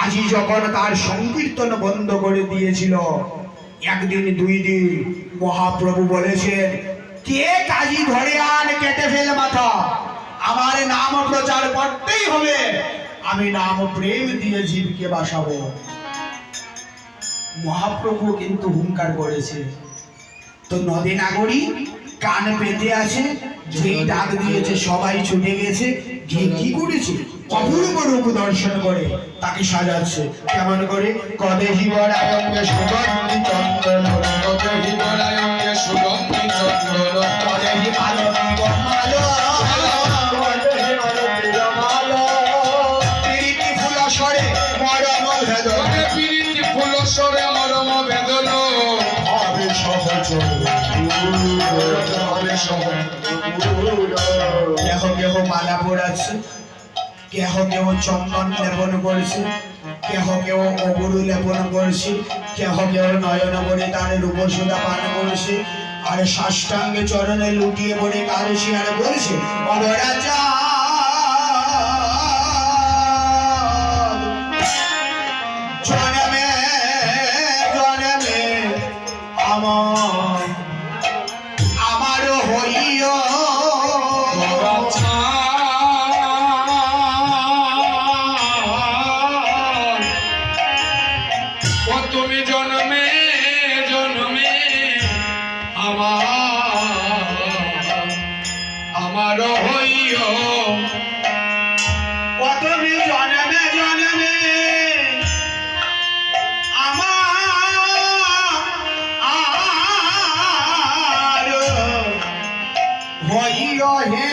কাজী যখন তার সংকীর্তন বন্ধ করে দিয়েছিল, একদিন দুই দিন মহাপ্রভু বলেছেন, কে কাজী ধরে আন, কেটে ফেল মাথা, আমার নাম প্রচার করতেই হবে, আমি নাম প্রেম দিয়ে জীবকে বাসাবো। মহাপ্রভু কিন্তু হুঙ্কার করেছে, তো নদী নাগরী কান পেতে আছে, যেই ডাক দিয়েছে সবাই ছুটে গেছে, গিয়ে কি করেছে, অপূর্ব রূপ দর্শন করে তাকে সাজাচ্ছে। কেমন করে, কদেহি বরায়ঙ্গে সুগন্ধি চন্দন, কদেহি বরায়ঙ্গে সুগন্ধি চন্দন, কদেহি আলতি গমালো, কদেহি আলতি গমালো, প্রীতি ফুল সরে মরম ভেদন, প্রীতি ফুল সরে মরম ভেদন, হবে সহজ হবে সহজ। কেহ কেহ মালা পড়াচ্ছে, কেহ কেহ চন্দন লেপন করছে, কেহ কেহ অগুরু লেপন করছে, কেহ কেহ নয়ন বলে তার রূপসুধা পান করছে, আর সাষ্টাঙ্গে চরণে লুটিয়ে পড়ে কারসি আর বলছে, অবরাজা জনমে জনমে আমার হইয় তুমি জন্মে জন্মে আমার হইও, তুমি জনমে জনমে আমার হইয় হে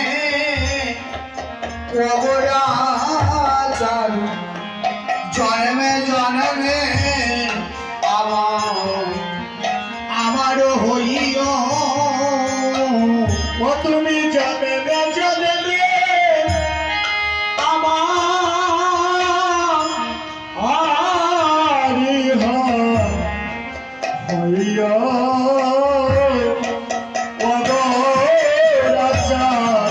অবরাচার, জন্মে জন্মে আমার হইয়, ও তুমি জন্মে জন্মে আমার হইয় অবরাচার,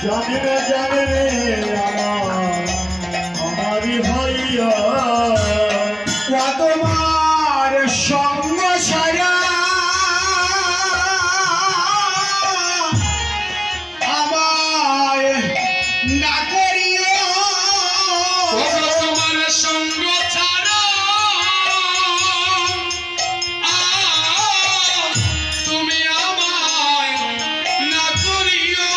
জন্মে জন্মে আমারি হইয়া, তোমার সঙ্গ ছাড়া আমায় না করিও, তোমার সঙ্গ ছাড়া তুমি আমায় না করিও,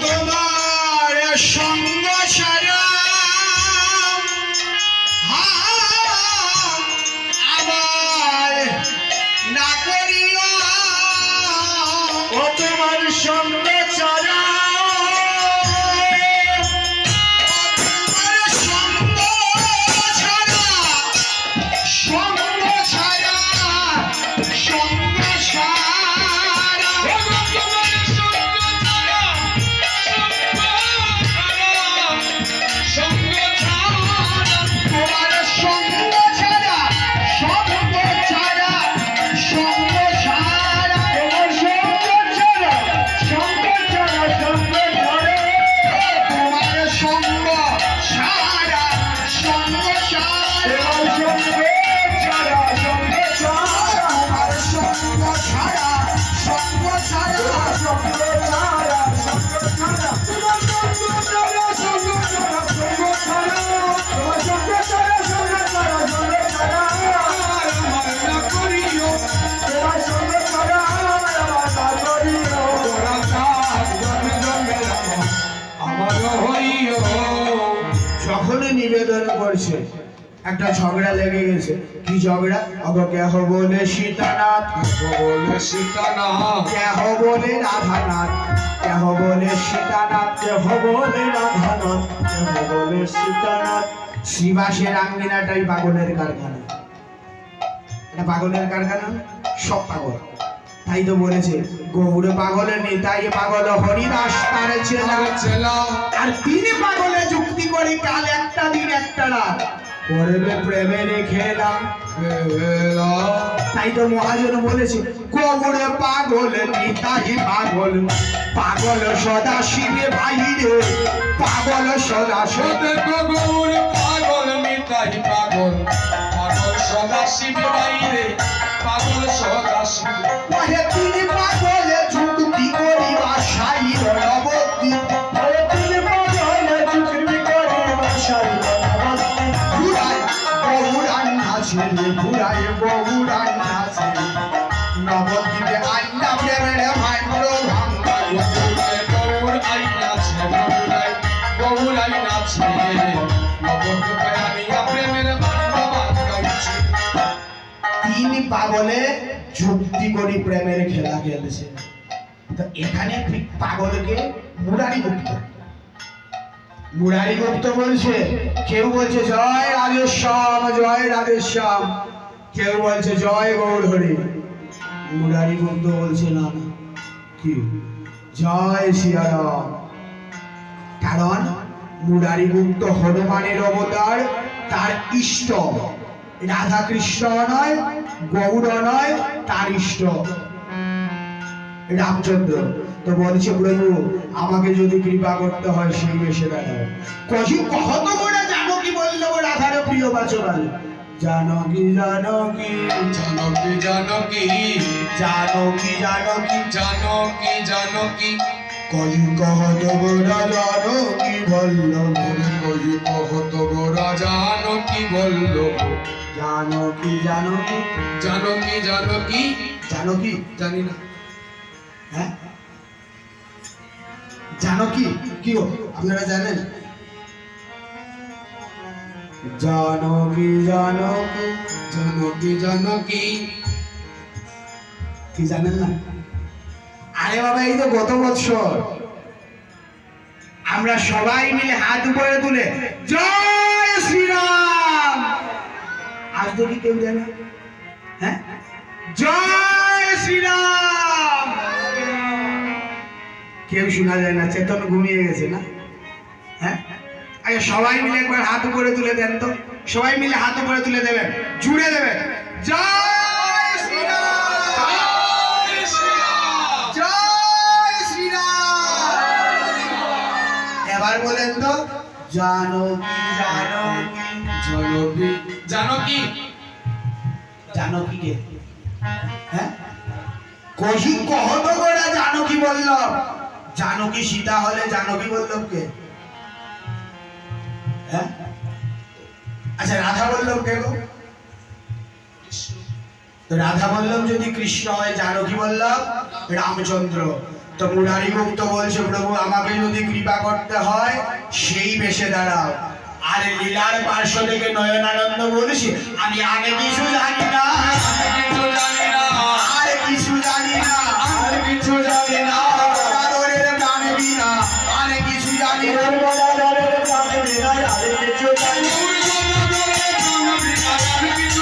তোমার সঙ্গ ছাড়া আমায় না করিও, ও তোমার সঙ্গ ছাড়া নিবেদন করছে, একটা ঝগড়া লেগে গেছে। কি ঝগড়া? কেহ বলে সীতানাথ, বলে সীতানাথ, কেহ বলে রাধানাথ, কেহ বলে সীতানাথ, কেহ বলে রাধানাথ, কেহ বলে সীতানাথ। শ্রীবাসের আঙ্গিনাটাই পাগলের কারখানা, এটা পাগলের কারখানা, সব পাগল। তাই তো বলেছে, গৌর পাগলের নিতাই পাগল, হরিদাস তার চেলা, আর তিনি পাগলে যুক্তি করে কাল একটা দিন একটা রাত করবে প্রেমের খেলা। তাই তো মহাজন বলেছে, গৌর পাগল নিতাই পাগল, পাগল সদা শিবে ভাই রে, পাগল সদা শিবে, গৌর পাগল ভাষায় কথাবার্তা ঘুরায় বহুরান নাচে ঘুরায় বহুরান নাচে নবদ্বীপে আন্না প্রেমের ভান্ড ভাঙ্গা বগুড়ায় গৌর আইন আছে বগুড়ায় গৌর আইন আছে নবদ্বীপে আনিয়া প্রেমের বান্ধব গাইছে তিনি পাগলে যুক্তি করি প্রেমের খেলা খেলেছে তো এখানে ঠিক পাগলকে মুরারি গুপ্ত বলছে কেউ বলছে জয় রাধেশ্যাম কেউ বলছে জয় গৌর হরি মুরারি গুপ্ত বলছে না না কি জয় সিয়ারাম কারণ মুরারি গুপ্ত হনুমানের অবতার তার ইষ্ট রাধা কৃষ্ণ নয় গৌর নয় তার ইষ্ট রামচন্দ্র তো বলছে প্রভু আমাকে যদি কৃপা করতে হয় সেই বেশে দাঁড়াও কহি কহত করে জানো কি বললো রাধার প্রিয় বাচন জানকি জানকি জানকি জানকি জানকি জানকি জানকি জানকি কহি কহত গোরা জানকি বলল কই কহত গোরা জানকি বলল জানকি জানকি জানকি জানকি জানকি জানি না হ্যাঁ জানকি কি গো আপনারা জানেন জানকি জানকি জানকি জানকি কি জানেন না আরে বাবা এই তো গত বছর আমরা সবাই মিলে হাত উপরে তুলে জয় শ্রীরাম আজ দেখি কেউ জানে হ্যাঁ জয় শ্রীরাম কেউ শোনা যায় না চেতন ঘুমিয়ে গেছে না হ্যাঁ আচ্ছা সবাই মিলে একবার হাত উপরে তুলে দেন তো সবাই মিলে হাত উপরে তুলে দেবেন জুড়ে দেবেন জয় শ্রীরাম জয় শ্রীরাম এবার বলেন তো জানকি জানকি জানকি জানকি কে হ্যাঁ কহি কহত করে জানকি বলল জানকি সীতা হলে জানকি বল্লভ কে হ্যাঁ আচ্ছা রাধা বল্লভ কে গো তো রাধা বল্লভ যদি কৃষ্ণ হয় জানকি বল্লভ রামচন্দ্র তো মুরারি গুপ্ত বলছে প্রভু আমাকে যদি কৃপা করতে হয় সেই বেশে দাঁড়াও আর লীলার পার্শ্ব থেকে নয়নানন্দ বলছি আমি আগে কিছু জানি না কিছু জানি না আর কিছু জানি না আর কিছু জানি না গদাধরের প্রাণ বিনা আর কিছু জানি না গদাধরের প্রাণে বিনায় আর কিছু জানি না। গদাধরের প্রাণ বিনায় আর কিছু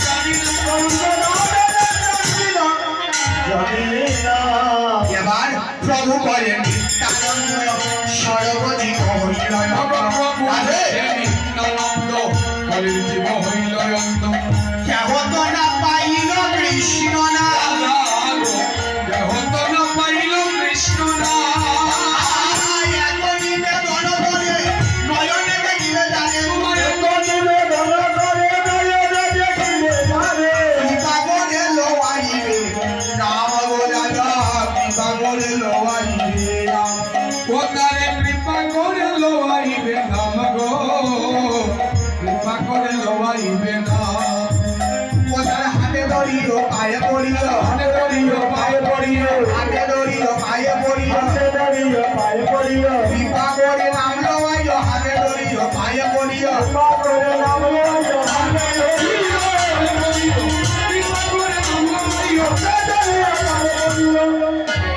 জানি না। জানি না। এবার প্রভু বলেন নিত্যানন্দ সর্বজীব হইল আছে কেহ তো না পাইল কৃষ্ণ না এত নিবেদন করে নয়নে দেখিলে জানে নিবেদন করে নয়নে দেখিলে জানে। কৃপা করে লোয়াইবে রাম গো দাদা কৃপা করে লোয়াইবে রাম কৃপা করে লোয়াইবে নাম গো কৃপা করে লোয়াইবে না ওদের হাতে ধরিও পায়ে পড়িও হাতে ধরিও পায়ে পড়িও হাতে ধরিও পায়ে পড়িও হাতে ধরিও পায়ে পড়িও কৃপা করে নাম লোয়াইও হাতে ধরিও পায়ে পড়িও কৃপা করে নাম লইও হাতে ধরিও কৃপা করে নাম লোয়াইও হাতে ধরিও পায়ে পড়িও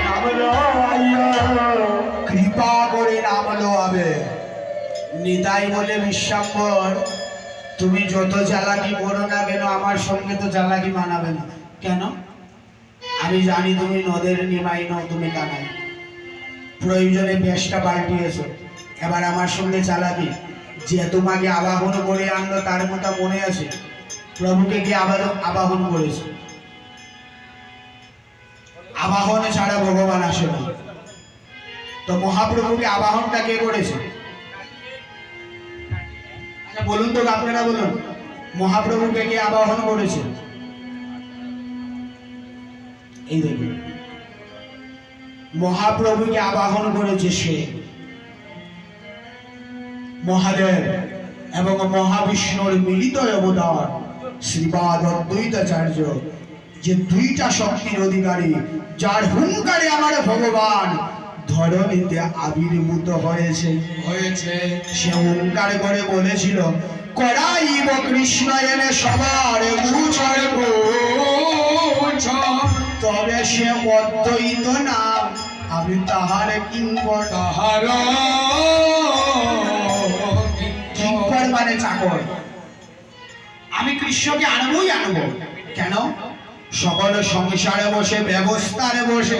নাম লইও কৃপা করে নাম লোয়াবে নিতাই বলে বিশ্বাম্বর তুমি যত চালাকি করো না কেন আমার সঙ্গে তো চালাকি মানাবে না কেন আমি জানি তুমি নদের নিমাই নও তুমি কানাই প্রয়োজনে বেশটা পাল্টিয়েছো এবার আমার সঙ্গে চালাকি যে তোমাকে আবাহন করে আনলো তার কথা মনে আছে প্রভুকে গিয়ে আবাহন করেছে আবাহন ছাড়া ভগবান আসে না তো মহাপ্রভুকে আবাহনটা কে করেছে আচ্ছা বলুন তো আপনারা বলুন মহাপ্রভুকে কে আবাহন করেছে এই দেখুন মহাপ্রভুকে আবাহন করেছে সে মহাদেব এবং মহাবিষ্ণুর মিলিত অবতার শ্রীপাদ অদ্বৈতাচার্য, যে দুইটা শক্তির অধিকারী, যার হুঙ্কারে আমার ভগবান ধরণীতে আবির্ভূত হয়েছে। সে হুঙ্কার করে বলেছিল, করাইব কৃষ্ণ এনে সবার গুছর তবে সে অদ্বৈত নাম, আমি তাহার কিঙ্কর। কিঙ্কর মানে চাকর। আমি কৃষ্ণকে আনবই আনবো। কেন? সকল সংসারে বসে ব্যবস্থায় বসে